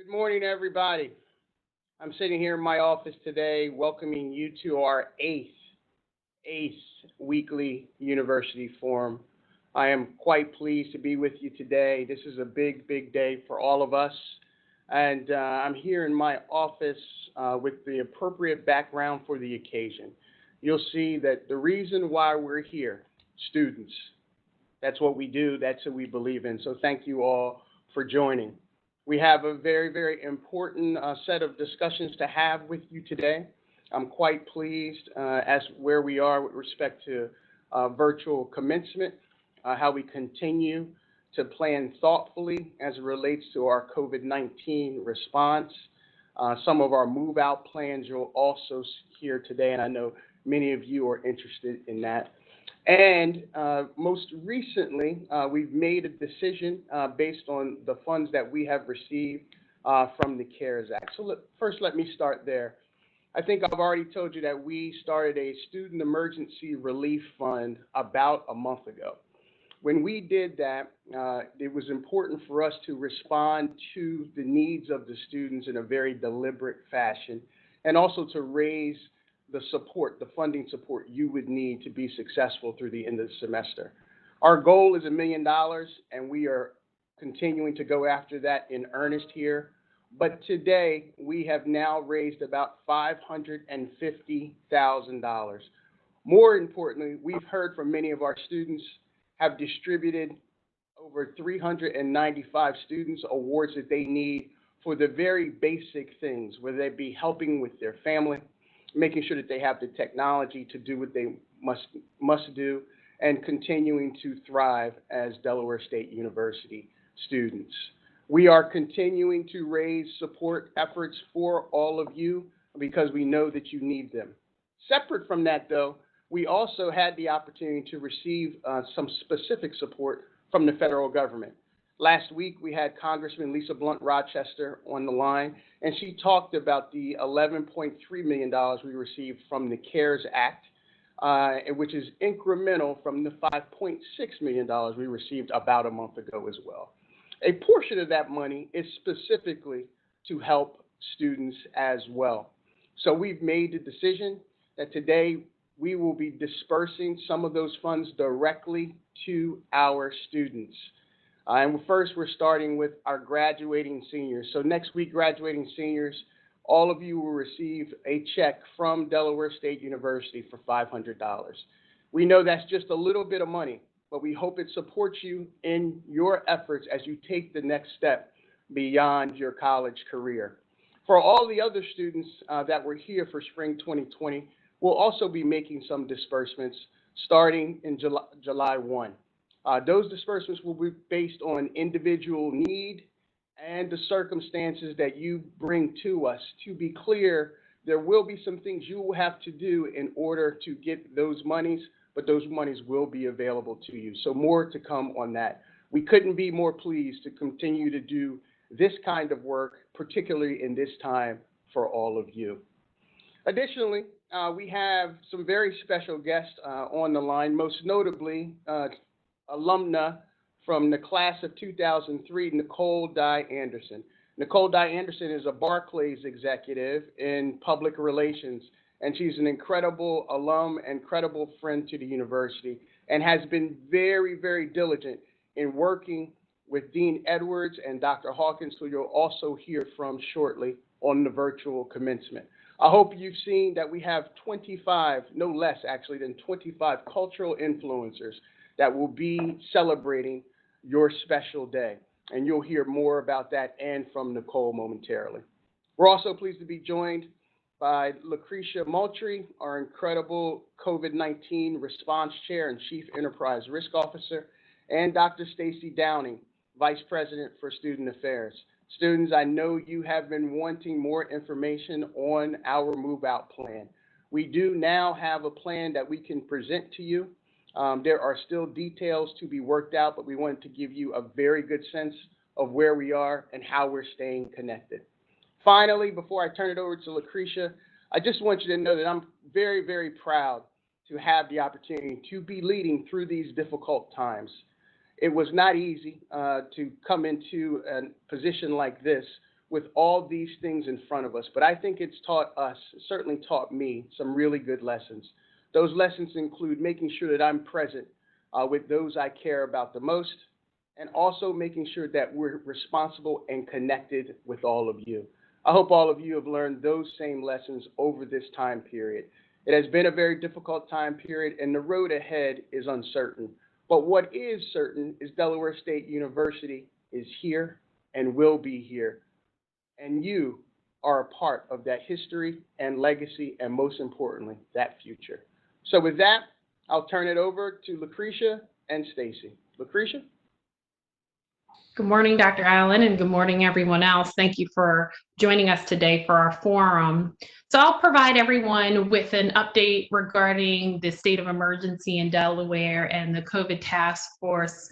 Good morning, everybody. I'm sitting here in my office today welcoming you to our eighth weekly university forum. I am quite pleased to be with you today. This is a big day for all of us. And I'm here in my office with the appropriate background for the occasion. You'll see that the reason why we're here, students, that's what we do, that's what we believe in. So thank you all for joining. We have a very important set of discussions to have with you today. I'm quite pleased as where we are with respect to virtual commencement, how we continue to plan thoughtfully as it relates to our COVID-19 response. Some of our move out plans you'll also hear today, and I know many of you are interested in that. And most recently, we've made a decision based on the funds that we have received from the CARES Act. So first, let me start there. I think I've already told you that we started a Student Emergency Relief Fund about a month ago. When we did that, it was important for us to respond to the needs of the students in a very deliberate fashion, and also to raise the support, the funding support you would need to be successful through the end of the semester. Our goal is $1 million, and we are continuing to go after that in earnest here. But today, we have now raised about $550,000. More importantly, we've heard from many of our students, have distributed over 395 students awards that they need for the very basic things, whether they be helping with their family, making sure that they have the technology to do what they must do, and continuing to thrive as Delaware State University students. We are continuing to raise support efforts for all of you because we know that you need them. Separate from that, though, we also had the opportunity to receive some specific support from the federal government. Last week, we had Congressman Lisa Blunt Rochester on the line, and she talked about the $11.3 million we received from the CARES Act, which is incremental from the $5.6 million we received about a month ago as well. A portion of that money is specifically to help students as well. So we've made the decision that today we will be dispersing some of those funds directly to our students. And first, we're starting with our graduating seniors. So next week, graduating seniors, all of you will receive a check from Delaware State University for $500. We know that's just a little bit of money, but we hope it supports you in your efforts as you take the next step beyond your college career. For all the other students that were here for spring 2020, we'll also be making some disbursements starting in July 1. Those disbursements will be based on individual need and the circumstances that you bring to us. To be clear, there will be some things you will have to do in order to get those monies, but those monies will be available to you. So more to come on that. We couldn't be more pleased to continue to do this kind of work, particularly in this time for all of you. Additionally, we have some very special guests on the line, most notably alumna from the class of 2003, Nicole Dye Anderson. Nicole Dye Anderson is a Barclays executive in public relations, and she's an incredible alum and credible friend to the university, and has been very diligent in working with Dean Edwards and Dr. Hawkins, who you'll also hear from shortly on the virtual commencement. I hope you've seen that we have 25, no less actually than 25 cultural influencers that will be celebrating your special day. And you'll hear more about that and from Nicole momentarily. We're also pleased to be joined by Lucretia Moultrie, our incredible COVID-19 response chair and chief enterprise risk officer, and Dr. Stacy Downing, vice president for student affairs. Students, I know you have been wanting more information on our move out plan. We do now have a plan that we can present to you. There are still details to be worked out, but we wanted to give you a very good sense of where we are and how we're staying connected. Finally, before I turn it over to Lucretia, I just want you to know that I'm very proud to have the opportunity to be leading through these difficult times. It was not easy to come into a position like this with all these things in front of us, but I think it's taught us, certainly taught me, some really good lessons. Those lessons include making sure that I'm present with those I care about the most, and also making sure that we're responsible and connected with all of you. I hope all of you have learned those same lessons over this time period. It has been a very difficult time period, and the road ahead is uncertain. But what is certain is Delaware State University is here and will be here, and you are a part of that history and legacy, and most importantly, that future. So with that, I'll turn it over to Lucretia and Stacy. Lucretia? Good morning, Dr. Allen, and good morning, everyone else. Thank you for joining us today for our forum. So I'll provide everyone with an update regarding the state of emergency in Delaware and the COVID task force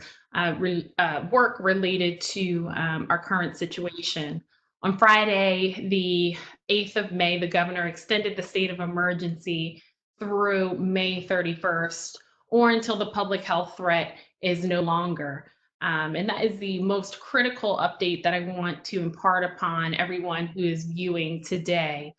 work related to our current situation. On Friday, the 8th of May, the governor extended the state of emergency through May 31st, or until the public health threat is no longer. And that is the most critical update that I want to impart upon everyone who is viewing today,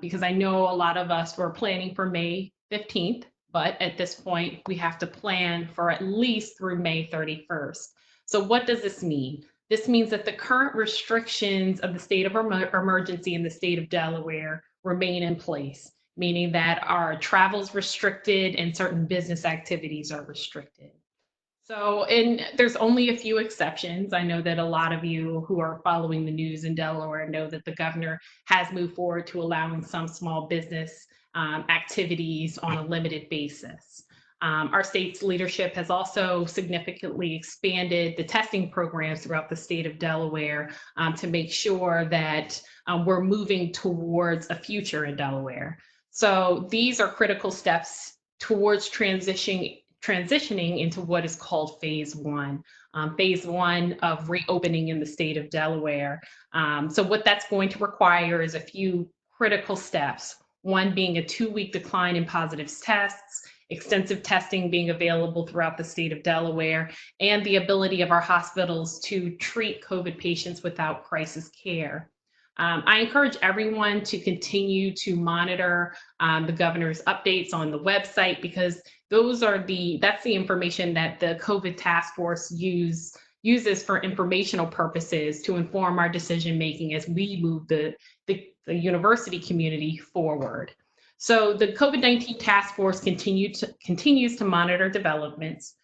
because I know a lot of us were planning for May 15th, but at this point, we have to plan for at least through May 31st. So what does this mean? This means that the current restrictions of the state of emergency in the state of Delaware remain in place, meaning that our travel is restricted and certain business activities are restricted. So, and there's only a few exceptions. I know that a lot of you who are following the news in Delaware know that the governor has moved forward to allowing some small business activities on a limited basis. Our state's leadership has also significantly expanded the testing programs throughout the state of Delaware to make sure that we're moving towards a future in Delaware. So these are critical steps towards transitioning into what is called phase one of reopening in the state of Delaware. So what that's going to require is a few critical steps. One being a 2-week decline in positive tests, extensive testing being available throughout the state of Delaware, and the ability of our hospitals to treat COVID patients without crisis care. I encourage everyone to continue to monitor the governor's updates on the website, because that's the information that the COVID task force uses for informational purposes to inform our decision making as we move the university community forward. So the COVID-19 task force continues to monitor developments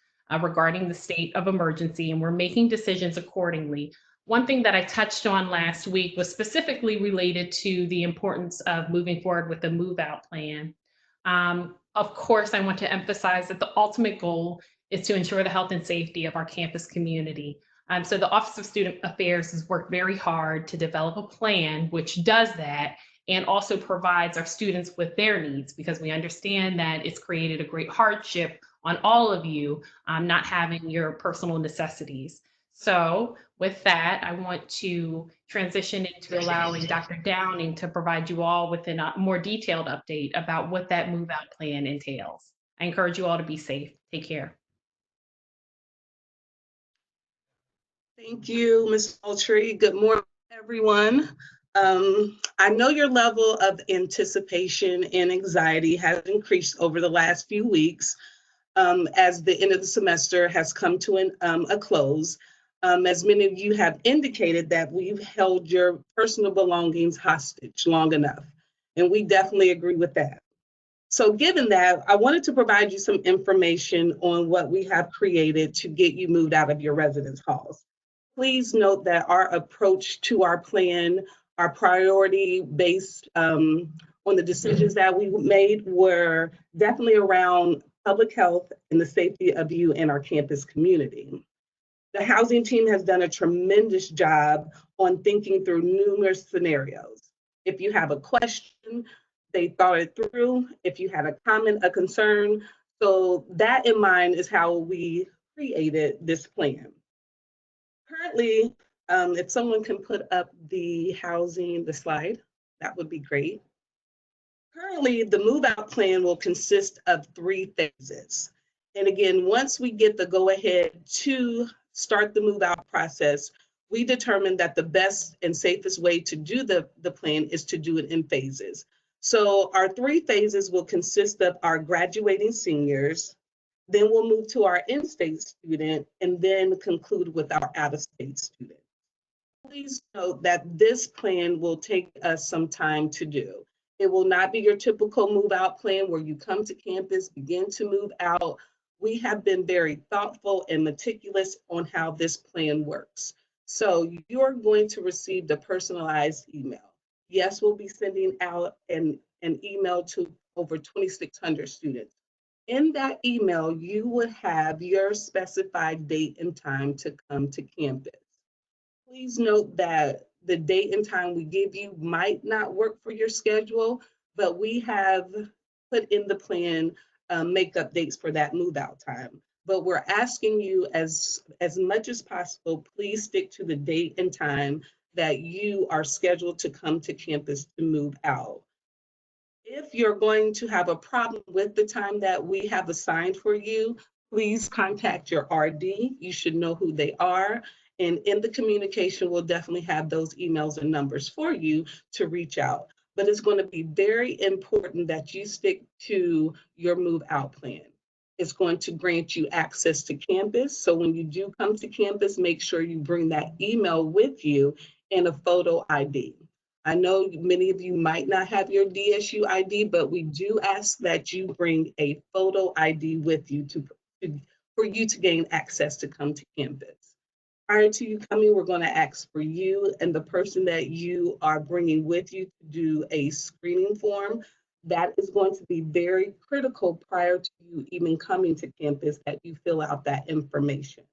regarding the state of emergency, and we're making decisions accordingly. One thing that I touched on last week was specifically related to the importance of moving forward with the move-out plan. Of course, I want to emphasize that the ultimate goal is to ensure the health and safety of our campus community. So the Office of Student Affairs has worked very hard to develop a plan which does that, and also provides our students with their needs, because we understand that it's created a great hardship on all of you not having your personal necessities. So with that, I want to transition into allowing Dr. Downing to provide you all with a more detailed update about what that move out plan entails. I encourage you all to be safe. Take care. Thank you, Ms. Moultrie. Good morning, everyone. I know your level of anticipation and anxiety has increased over the last few weeks as the end of the semester has come to a close. As many of you have indicated, that we've held your personal belongings hostage long enough, and we definitely agree with that. So given that, I wanted to provide you some information on what we have created to get you moved out of your residence halls. Please note that our approach to our plan, our priority based on the decisions that we made, were definitely around public health and the safety of you and our campus community. The housing team has done a tremendous job on thinking through numerous scenarios. If you have a question, they thought it through. If you had a comment, a concern. So that in mind is how we created this plan. Currently, if someone can put up the slide, that would be great. Currently, the move out plan will consist of 3 phases. And again, once we get the go ahead to start the move out process, we determined that the best and safest way to do the plan is to do it in phases. So our 3 phases will consist of our graduating seniors, then we'll move to our in-state student, and then conclude with our out-of-state student. Please note that this plan will take us some time to do. It will not be your typical move out plan where you come to campus, begin to move out. We have been very thoughtful and meticulous on how this plan works. So you're going to receive the personalized email. Yes, we'll be sending out an email to over 2,600 students. In that email, you would have your specified date and time to come to campus. Please note that the date and time we give you might not work for your schedule, but we have put in the plan makeup dates for that move out time. But we're asking you as much as possible, please stick to the date and time that you are scheduled to come to campus to move out. If you're going to have a problem with the time that we have assigned for you, please contact your RD. You should know who they are. And in the communication, we'll definitely have those emails and numbers for you to reach out. But it's going to be very important that you stick to your move out plan. It's going to grant you access to campus. So when you do come to campus, make sure you bring that email with you and a photo ID. I know many of you might not have your DSU ID, but we do ask that you bring a photo ID with you for you to gain access to come to campus. Prior to you coming, we're going to ask for you and the person that you are bringing with you to do a screening form. That is going to be very critical prior to you even coming to campus, that you fill out that information.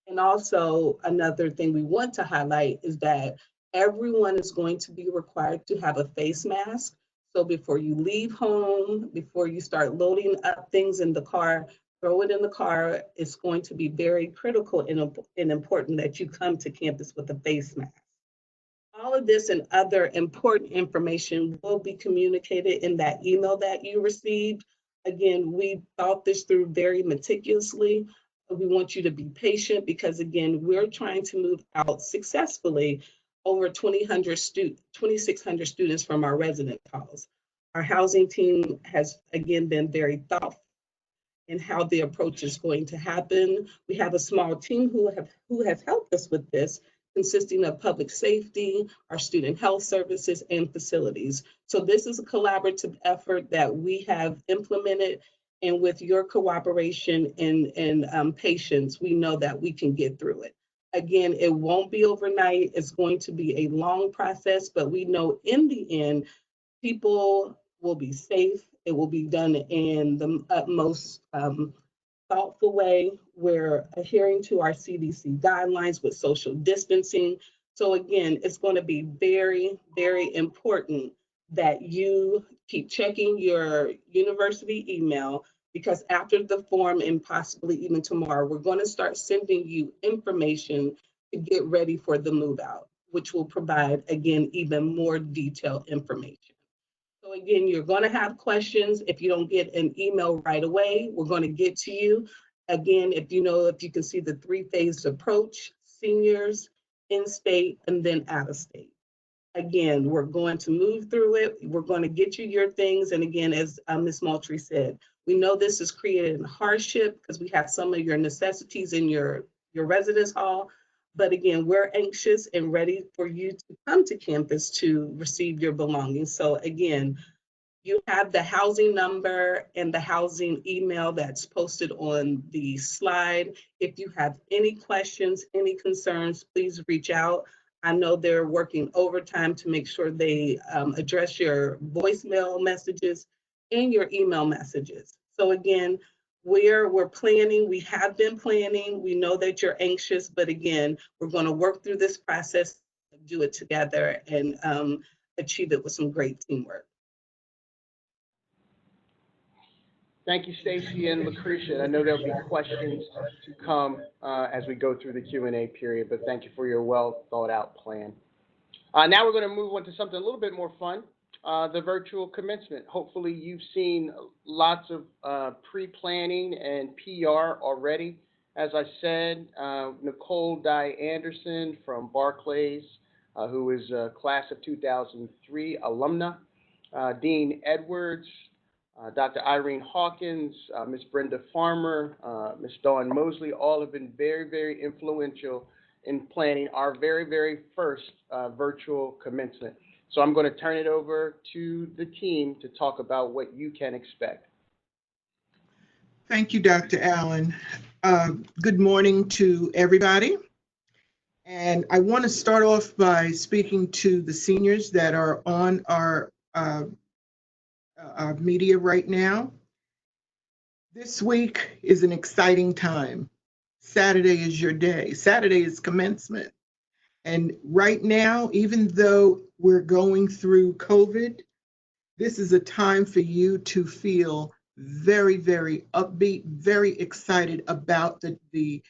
And also, another thing we want to highlight is that everyone is going to be required to have a face mask. So before you leave home, before you start loading up things in the car, throw it in the car. It's going to be very critical and important that you come to campus with a face mask. All of this and other important information will be communicated in that email that you received. Again, we thought this through very meticulously. We want you to be patient because, again, we're trying to move out successfully over 2,600 students from our resident halls. Our housing team has, again, been very thoughtful in how the approach is going to happen. We have a small team who has helped us with this, consisting of public safety, our student health services, and facilities. So this is a collaborative effort that we have implemented, and with your cooperation and patience, we know that we can get through it. Again, it won't be overnight. It's going to be a long process, but we know in the end, people will be safe. It will be done in the utmost thoughtful way. We're adhering to our CDC guidelines with social distancing. So again, it's going to be very, very important that you keep checking your university email, because after the form and possibly even tomorrow, we're going to start sending you information to get ready for the move out, which will provide, again, even more detailed information. So again, you're going to have questions. If you don't get an email right away, we're going to get to you. Again, if you can see the 3-phase approach: seniors, in-state, and then out-of-state. Again, we're going to move through it. We're going to get you your things. And again, as Ms. Moultrie said, we know this is creating hardship because we have some of your necessities in your residence hall. But again, we're anxious and ready for you to come to campus to receive your belongings. So again, you have the housing number and the housing email that's posted on the slide. If you have any questions, any concerns, please reach out. I know they're working overtime to make sure they address your voicemail messages and your email messages. So again, we're planning, we have been planning. We know that you're anxious, but again, we're going to work through this process, do it together, and achieve it with some great teamwork. Thank you, Stacy and Lucretia. I know there'll be questions to come as we go through the Q&A period, but thank you for your well thought out plan. Now we're going to move on to something a little bit more fun, the virtual commencement. Hopefully you've seen lots of pre-planning and PR already As I said, Nicole Dye Anderson from Barclays, who is a class of 2003 alumna, Dean Edwards, Dr. Irene Hawkins, Ms. Brenda Farmer, Ms. Dawn Mosley, all have been very, very influential in planning our very, very first virtual commencement. So I'm going to turn it over to the team to talk about what you can expect. Thank you, Dr. Allen. Good morning to everybody. And I want to start off by speaking to the seniors that are on our media right now. This week is an exciting time. Saturday is your day. Saturday is commencement. And right now, even though we're going through COVID, this is a time for you to feel very, very upbeat, very excited about the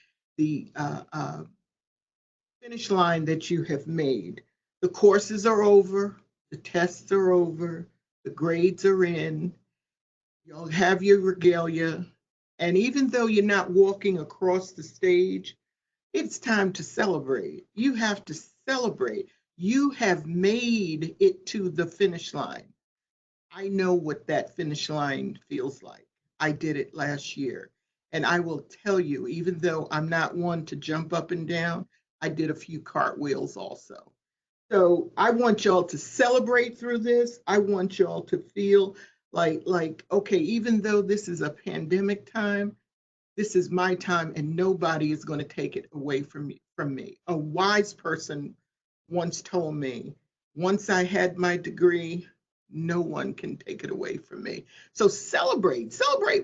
finish line that you have made. The courses are over, the tests are over, the grades are in, you'll have your regalia, and even though you're not walking across the stage, it's time to celebrate. You have to celebrate. You have made it to the finish line. I know what that finish line feels like. I did it last year. And I will tell you, even though I'm not one to jump up and down, I did a few cartwheels also. So I want y'all to celebrate through this. I want y'all to feel like, okay, even though this is a pandemic time, this is my time and nobody is going to take it away from me. A wise person once told me, once I had my degree, no one can take it away from me. So celebrate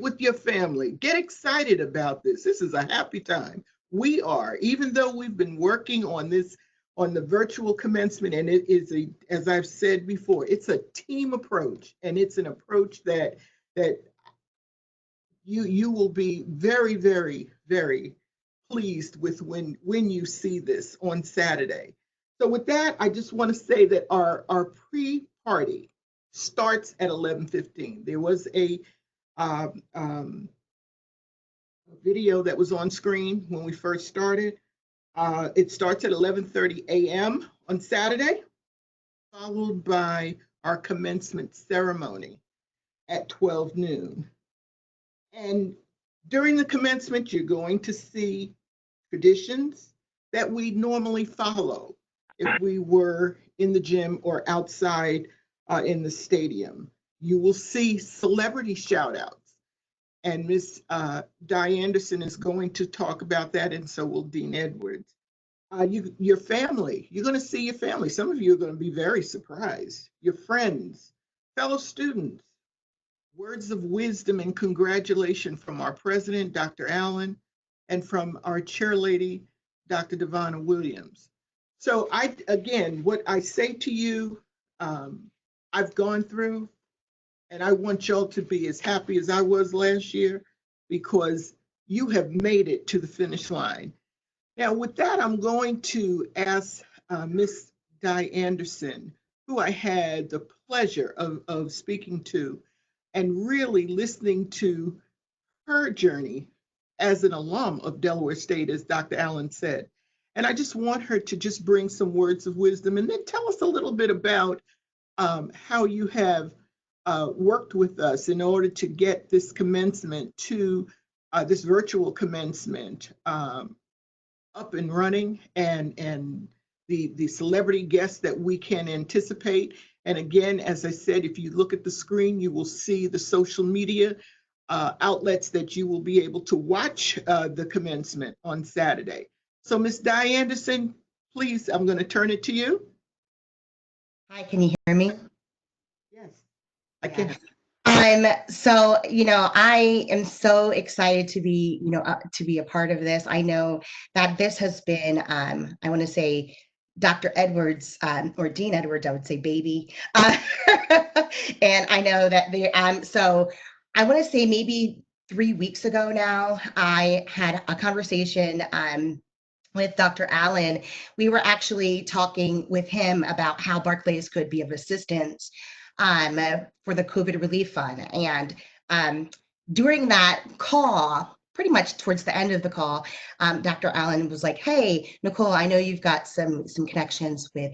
with your family. Get excited about this. This is a happy time. We are, even though we've been working on this, on the virtual commencement, and it is as I've said before, it's a team approach, and it's an approach that you will be very, very, very pleased with when you see this on Saturday. So with that, I just want to say that our pre-party starts at 11:15. There was a video that was on screen when we first started. It starts at 11:30 a.m. on Saturday, followed by our commencement ceremony at 12 noon. And during the commencement, you're going to see traditions that we normally follow if we were in the gym or outside in the stadium. You will see celebrity shout outs, and Miss Dye Anderson is going to talk about that, and so will Dean Edwards. Your family, you're going to see your family. Some of you are going to be very surprised. Your friends, fellow students, words of wisdom and congratulation from our president, Dr. Allen, and from our chairlady, Dr. Devonna Williams. So again, what I say to you, I've gone through, and I want y'all to be as happy as I was last year because you have made it to the finish line. Now, with that, I'm going to ask Miss Dye Anderson, who I had the pleasure of speaking to and really listening to her journey as an alum of Delaware State, as Dr. Allen said. And I just want her to just bring some words of wisdom and then tell us a little bit about how you have worked with us in order to get this commencement to this virtual commencement up and running, and the celebrity guests that we can anticipate. And again, as I said, if you look at the screen, you will see the social media outlets that you will be able to watch the commencement on Saturday. So Ms. Dye Anderson, please, I'm going to turn it to you. Hi, can you hear me? Yes, I can. So, I am so excited to be, to be a part of this. I know that this has been, I want to say, Dr. Edwards, or Dean Edwards, I would say baby. And I know that so I want to say maybe 3 weeks ago now, I had a conversation with Dr. Allen. We were actually talking with him about how Barclays could be of assistance for the COVID Relief Fund. And during that call, pretty much towards the end of the call, Dr. Allen was like, "Hey, Nicole, I know you've got some connections with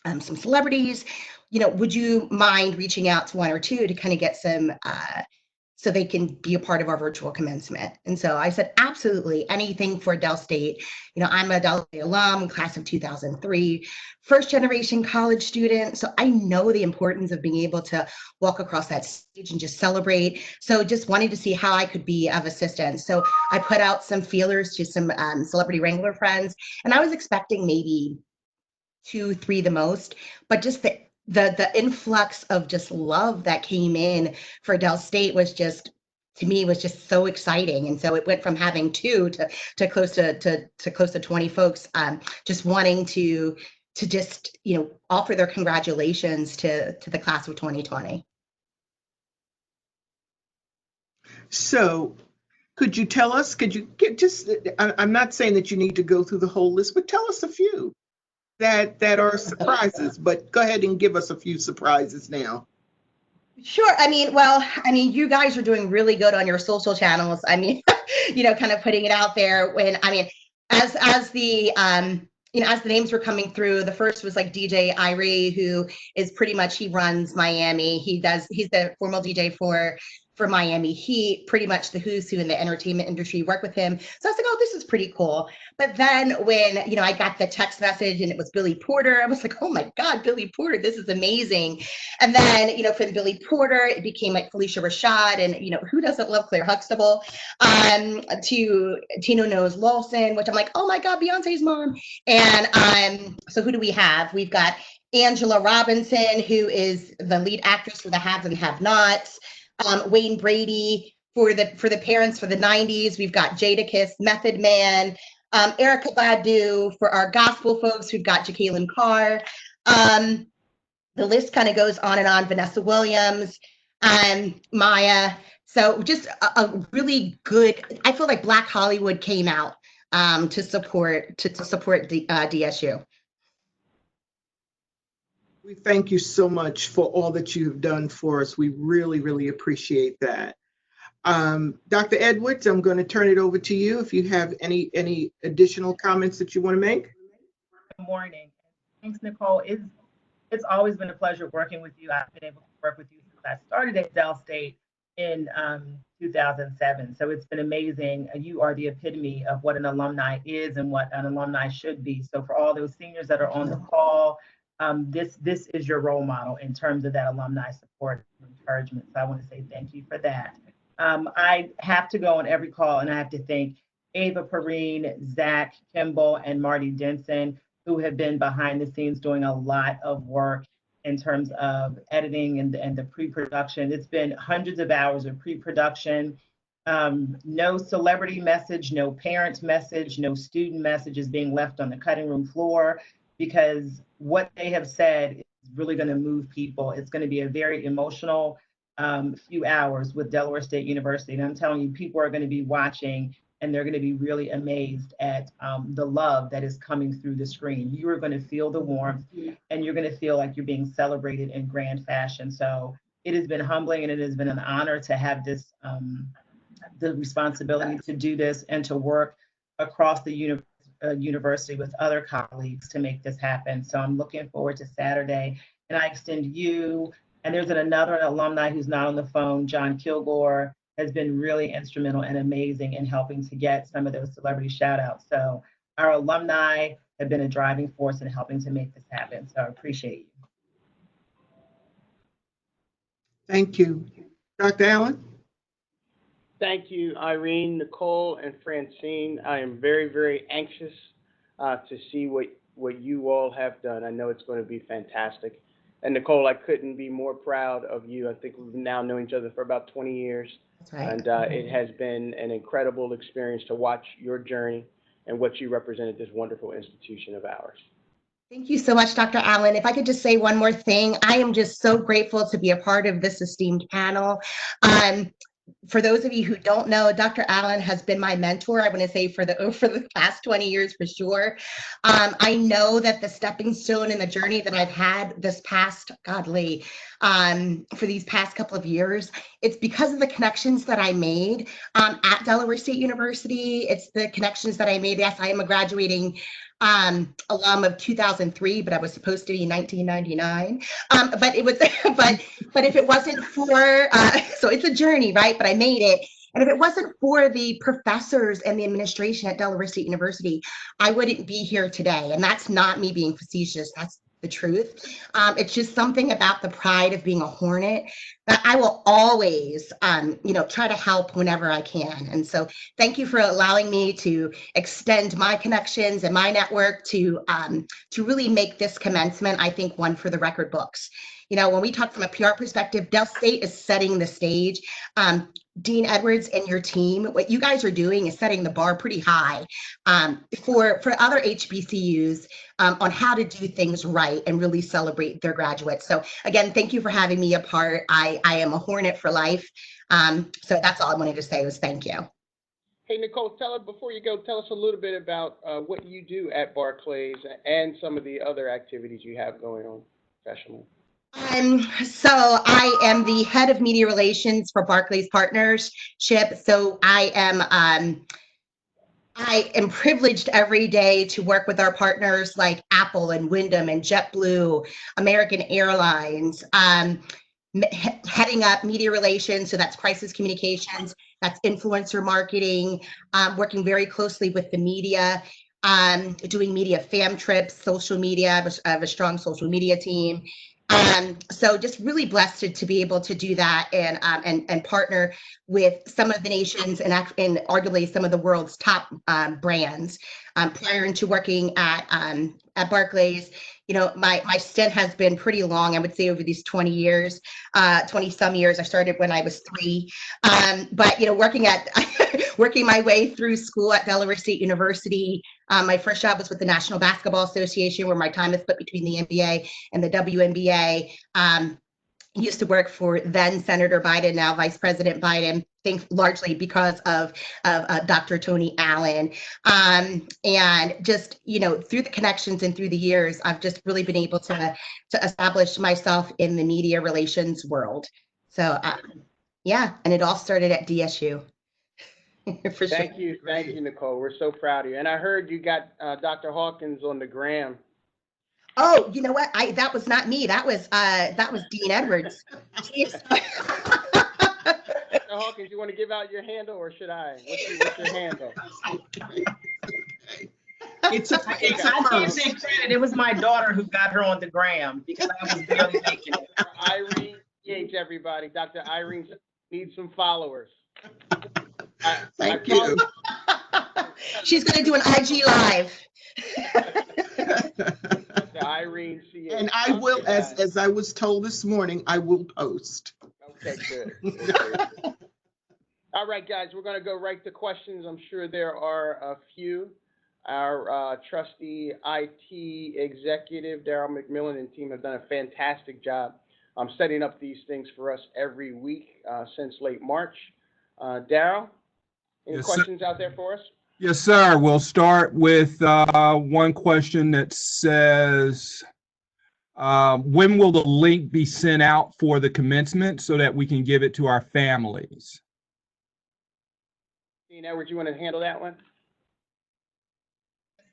some celebrities. Would you mind reaching out to one or two to kind of get some so they can be a part of our virtual commencement?" And so I said, absolutely, anything for Del State. I'm a Del State alum, class of 2003, first generation college student. So I know the importance of being able to walk across that stage and just celebrate. So just wanted to see how I could be of assistance. So I put out some feelers to some celebrity Wrangler friends, and I was expecting maybe 2, 3 the most, but just the influx of just love that came in for Del State was just, to me, was just so exciting. And so it went from having 2 to close to 20 folks just wanting to just offer their congratulations to the class of 2020. So could you tell us, could you get just, I'm not saying that you need to go through the whole list, but tell us a few that are surprises, but go ahead and give us a few surprises now. Sure. You guys are doing really good on your social channels. kind of putting it out there as the as the names were coming through, the first was like DJ Irie, who is pretty much, he runs Miami. He's the formal DJ for Miami Heat, pretty much the who's who in the entertainment industry work with him. So I was like, oh, this is pretty cool. But then when, I got the text message and it was Billy Porter, I was like, oh my God, Billy Porter, this is amazing. And then, from Billy Porter, it became like Felicia Rashad, and, who doesn't love Claire Huxtable, to Tino Knows Lawson, which I'm like, oh my God, Beyonce's mom. And so who do we have? We've got Angela Robinson, who is the lead actress for The Haves and Have-Nots. Wayne Brady for the parents for the 90s. We've got Jadakiss, Method Man, Erykah Badu for our gospel folks. We've got Jacqueline Carr. The list kind of goes on and on. Vanessa Williams, Maya. So just a really good, I feel like Black Hollywood came out to support the DSU. We thank you so much for all that you've done for us. We really, really appreciate that. Dr. Edwards, I'm going to turn it over to you if you have any additional comments that you want to make. Good morning. Thanks, Nicole. It's always been a pleasure working with you. I've been able to work with you since I started at Del State in 2007. So it's been amazing. You are the epitome of what an alumni is and what an alumni should be. So for all those seniors that are on the call, this is your role model in terms of that alumni support and encouragement. So I want to say thank you for that. I have to go on every call and I have to thank Ava Perrine, Zach Kimball, and Marty Denson, who have been behind the scenes doing a lot of work in terms of editing and the pre-production. It's been hundreds of hours of pre-production. No celebrity message, no parent message, no student message is being left on the cutting room floor, because what they have said is really going to move people. It's going to be a very emotional few hours with Delaware State University. And I'm telling you, people are going to be watching and they're going to be really amazed at the love that is coming through the screen. You are going to feel the warmth and you're going to feel like you're being celebrated in grand fashion. So it has been humbling and it has been an honor to have this, the responsibility to do this and to work across the university with other colleagues to make this happen. So I'm looking forward to Saturday, and I extend you, and there's another alumni who's not on the phone, John Kilgore, has been really instrumental and amazing in helping to get some of those celebrity shout outs. So our alumni have been a driving force in helping to make this happen. So I appreciate you. Thank you. Dr. Allen? Thank you, Irene, Nicole, and Francine. I am very, very anxious to see what you all have done. I know it's going to be fantastic. And Nicole, I couldn't be more proud of you. I think we've now known each other for about 20 years. That's right. And it has been an incredible experience to watch your journey and what you represent at this wonderful institution of ours. Thank you so much, Dr. Allen. If I could just say one more thing, I am just so grateful to be a part of this esteemed panel. For those of you who don't know, Dr. Allen has been my mentor, I want to say, for the past 20 years for sure. I know that the stepping stone in the journey that I've had this past, for these past couple of years. It's because of the connections that I made at Delaware State University. It's the connections that I made. Yes, I am a graduating alum of 2003, but I was supposed to be in 1999. But it was, but if it wasn't for, so it's a journey, right? But I made it. And if it wasn't for the professors and the administration at Delaware State University, I wouldn't be here today. And that's not me being facetious. That's the truth. It's just something about the pride of being a Hornet that I will always, try to help whenever I can. And so thank you for allowing me to extend my connections and my network to really make this commencement, I think, one for the record books. When we talk from a PR perspective, Del State is setting the stage. Dean Edwards and your team, what you guys are doing is setting the bar pretty high for other HBCUs on how to do things right and really celebrate their graduates. So again, thank you for having me a part. I am a Hornet for life. So that's all I wanted to say was thank you. Hey, Nicole, before you go, tell us a little bit about what you do at Barclays and some of the other activities you have going on professionally. So I am the head of media relations for Barclays Partnership. So I am privileged every day to work with our partners like Apple and Wyndham and JetBlue, American Airlines, heading up media relations. So that's crisis communications, that's influencer marketing, working very closely with the media, doing media fam trips, social media. I have a strong social media team. So just really blessed to be able to do that and partner with some of the nation's and arguably some of the world's top brands. Prior to working at Barclays, my stint has been pretty long. I would say over these 20 years, 20 some years. I started when I was 3, but working my way through school at Delaware State University. My first job was with the National Basketball Association, where my time is split between the NBA and the WNBA. Used to work for then Senator Biden, now Vice President Biden, I think largely because of Dr. Tony Allen. And just, through the connections and through the years, I've just really been able to establish myself in the media relations world. So, yeah, and it all started at DSU. For sure. Thank you, Nicole. We're so proud of you. And I heard you got Dr. Hawkins on the gram. Oh, you know what? That was not me. That was Dean Edwards. Dr. Hawkins, you want to give out your handle, or should I? What's your handle? It's I can't take credit. It was my daughter who got her on the gram because I was barely making it. Irene PH, everybody. Dr. Irene needs some followers. Thank you. She's going to do an IG live. Dr. Irene CH. And I will, as I was told this morning, I will post. Okay, good. All right, guys, we're going to go right to questions. I'm sure there are a few. Our trusty IT executive, Daryl McMillan, and team have done a fantastic job setting up these things for us every week since late March. Daryl, any questions out there for us? Yes, sir. We'll start with one question that says, when will the link be sent out for the commencement so that we can give it to our families? Dean Edwards, you want to handle that one?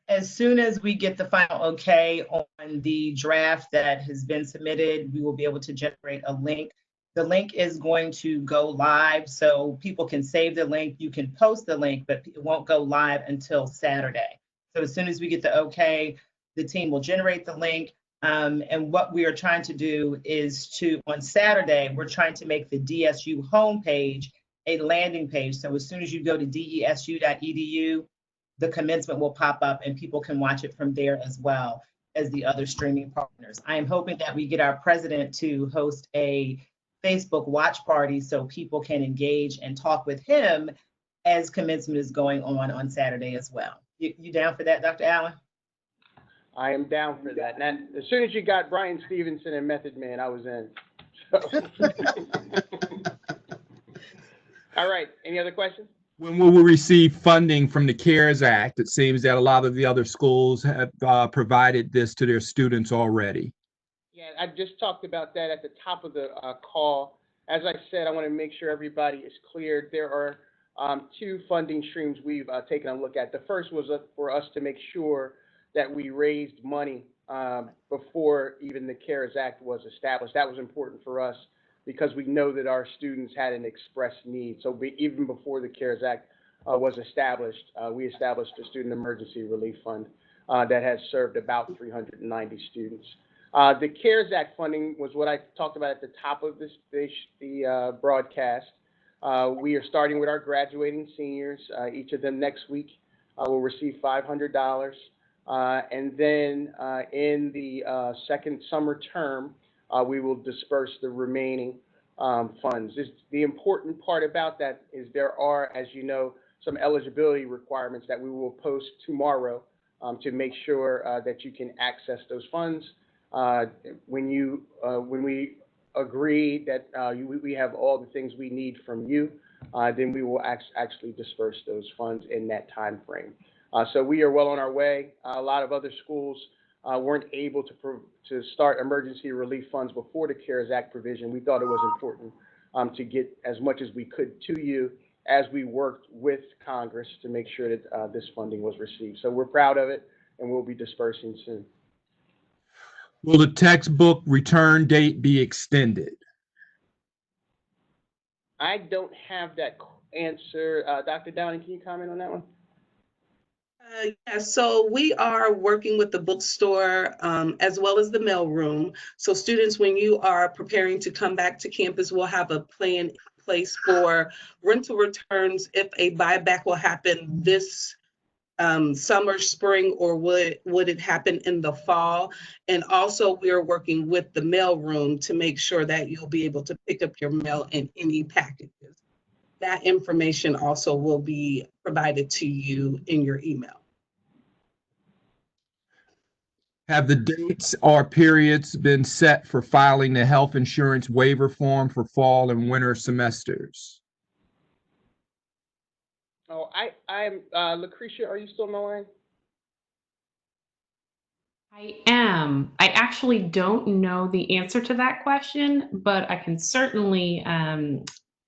As soon as we get the final okay on the draft that has been submitted, we will be able to generate a link. The link is going to go live, so people can save the link. You can post the link, but it won't go live until Saturday. So as soon as we get the okay, the team will generate the link. And what we are trying to do is on Saturday, we're trying to make the DSU homepage a landing page. So as soon as you go to desu.edu, the commencement will pop up and people can watch it from there as well as the other streaming partners. I am hoping that we get our president to host a Facebook watch party so people can engage and talk with him as commencement is going on Saturday as well. You down for that, Dr. Allen? I am down for that. And as soon as you got Brian Stevenson and Method Man, I was in. So. All right, any other questions? When will we receive funding from the CARES Act? It seems that a lot of the other schools have provided this to their students already. Yeah, I just talked about that at the top of the call. As I said, I want to make sure everybody is clear. There are two funding streams we've taken a look at. The first was for us to make sure that we raised money before even the CARES Act was established. That was important for us because we know that our students had an express need. So even before the CARES Act was established, we established a Student Emergency Relief Fund that has served about 390 students. The CARES Act funding was what I talked about at the top of the broadcast. We are starting with our graduating seniors. Each of them next week will receive $500. And then in the second summer term, we will disperse the remaining funds. The important part about that is there are, as you know, some eligibility requirements that we will post tomorrow to make sure that you can access those funds. When we agree that we have all the things we need from you, then we will actually disperse those funds in that time frame. So we are well on our way. A lot of other schools weren't able to start emergency relief funds before the CARES Act provision. We thought it was important to get as much as we could to you as we worked with Congress to make sure that this funding was received. So we're proud of it, and we'll be dispersing soon. Will the textbook return date be extended? I don't have that answer. Dr. Downing, can you comment on that one? Yes, so we are working with the bookstore as well as the mailroom. So students, when you are preparing to come back to campus, we'll have a plan in place for rental returns if a buyback will happen this summer, spring, or would it happen in the fall? And also we are working with the mailroom to make sure that you'll be able to pick up your mail in any packages. That information also will be provided to you in your email. Have the dates or periods been set for filing the health insurance waiver form for fall and winter semesters? Oh, I'm Lucretia, are you still on the line? I am. I actually don't know the answer to that question, but I can certainly,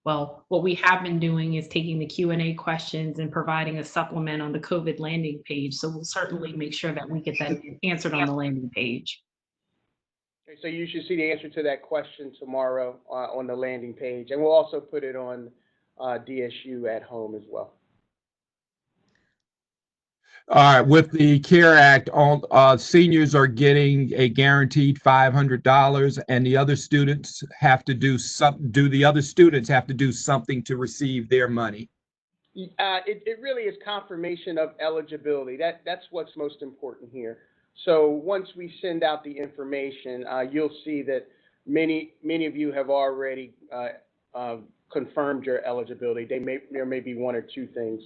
well, what we have been doing is taking the Q&A questions and providing a supplement on the COVID landing page. So we'll certainly make sure that we get that answered on the landing page. Okay, so you should see the answer to that question tomorrow on the landing page, and we'll also put it on DSU at home as well. All right, with the CARE Act, all seniors are getting a guaranteed $500, and the other students have to do the other students have to do something to receive their money? It really is confirmation of eligibility. That's what's most important here. So once we send out the information, you'll see that many of you have already confirmed your eligibility. There may be one or two things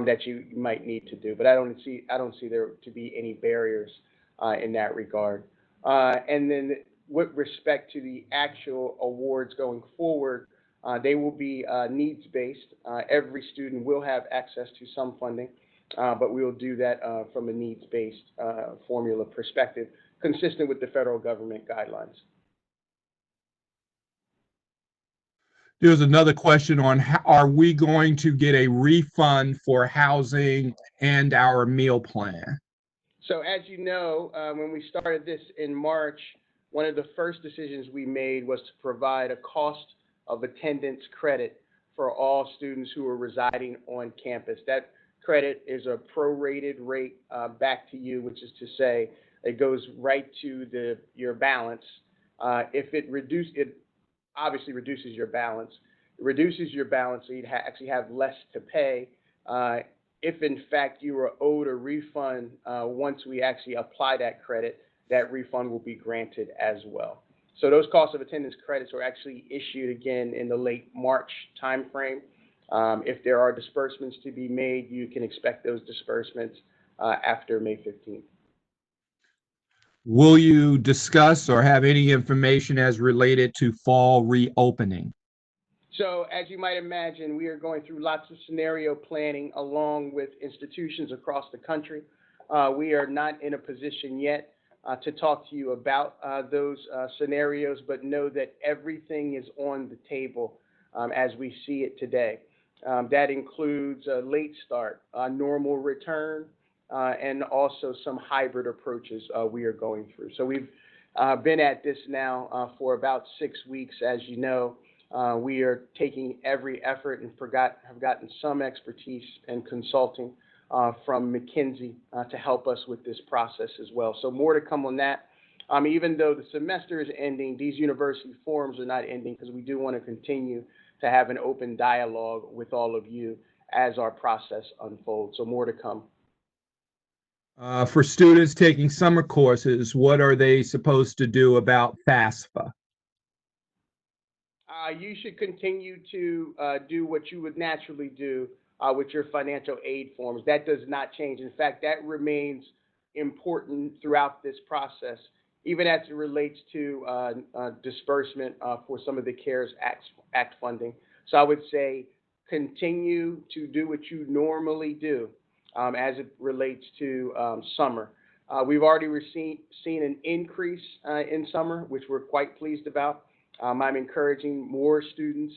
that you might need to do, but I don't see there to be any barriers in that regard. And then with respect to the actual awards going forward, they will be needs-based. Every student will have access to some funding, but we will do that from a needs-based formula perspective, consistent with the federal government guidelines. There's another question on are we going to get a refund for housing and our meal plan? So as you know, when we started this in March, one of the first decisions we made was to provide a cost of attendance credit for all students who are residing on campus. That credit is a prorated rate back to you, which is to say it goes right to your balance. If it obviously reduces your balance. It reduces your balance so you'd actually have less to pay. If in fact you are owed a refund, once we actually apply that credit, that refund will be granted as well. So those cost of attendance credits are actually issued again in the late March timeframe. If there are disbursements to be made, you can expect those disbursements after May 15th. Will you discuss or have any information as related to fall reopening? So as you might imagine, we are going through lots of scenario planning along with institutions across the country. We are not in a position yet to talk to you about those scenarios, but know that everything is on the table as we see it today. That includes a late start, normal return, and also some hybrid approaches we are going through. So we've been at this now for about 6 weeks. As you know, we are taking every effort and have gotten some expertise and consulting from McKinsey to help us with this process as well. So more to come on that. Even though the semester is ending, these university forums are not ending because we do want to continue to have an open dialogue with all of you as our process unfolds. So more to come. For students taking summer courses, what are they supposed to do about FAFSA? You should continue to do what you would naturally do with your financial aid forms. That does not change. In fact, that remains important throughout this process, even as it relates to disbursement for some of the CARES Act funding. So I would say continue to do what you normally do as it relates to summer. We've already seen an increase in summer, which we're quite pleased about. I'm encouraging more students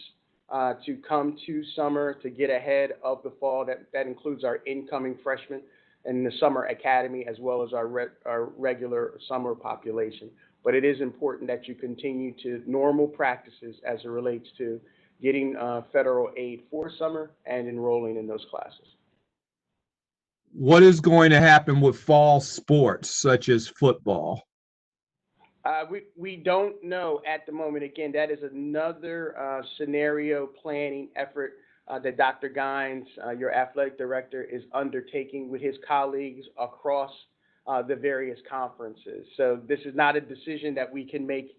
to come to summer to get ahead of the fall. That includes our incoming freshmen and the summer academy, as well as our regular summer population. But it is important that you continue to normal practices as it relates to getting federal aid for summer and enrolling in those classes. What is going to happen with fall sports, such as football? We don't know at the moment. Again, that is another scenario planning effort that Dr. Gines, your athletic director, is undertaking with his colleagues across the various conferences. So this is not a decision that we can make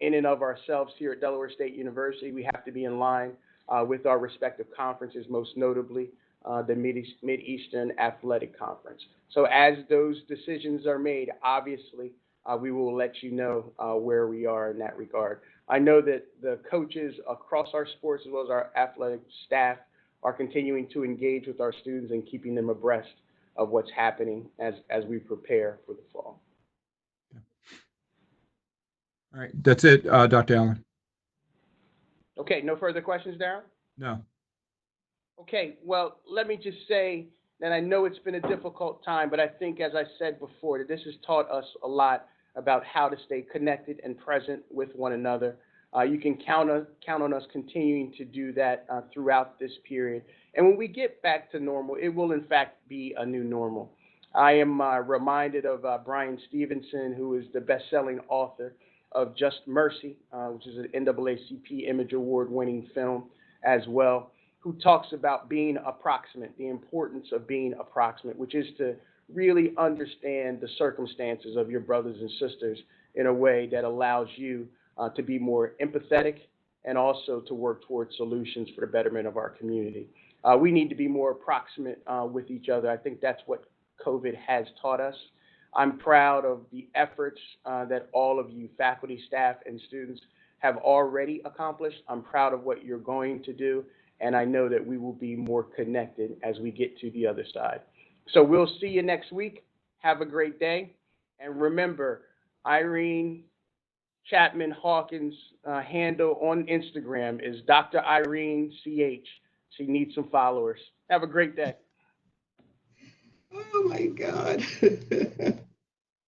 in and of ourselves here at Delaware State University. We have to be in line with our respective conferences, most notably the Mid-Eastern Athletic Conference. So as those decisions are made, obviously, we will let you know where we are in that regard. I know that the coaches across our sports, as well as our athletic staff, are continuing to engage with our students and keeping them abreast of what's happening as we prepare for the fall. All right, that's it, Dr. Allen. Okay, no further questions, Darren? No. Okay, well, let me just say that I know it's been a difficult time, but I think, as I said before, that this has taught us a lot about how to stay connected and present with one another. You can count on us continuing to do that throughout this period. And when we get back to normal, it will in fact be a new normal. I am reminded of Brian Stevenson, who is the best-selling author of Just Mercy, which is an NAACP Image Award-winning film as well, who talks about being approximate, the importance of being approximate, which is to really understand the circumstances of your brothers and sisters in a way that allows you to be more empathetic and also to work towards solutions for the betterment of our community. We need to be more approximate with each other. I think that's what COVID has taught us. I'm proud of the efforts that all of you, faculty, staff, and students, have already accomplished. I'm proud of what you're going to do, and I know that we will be more connected as we get to the other side. So we'll see you next week. Have a great day. And remember, Irene Chapman Hawkins' handle on Instagram is Dr. Irene CH. She needs some followers. Have a great day. Oh my God.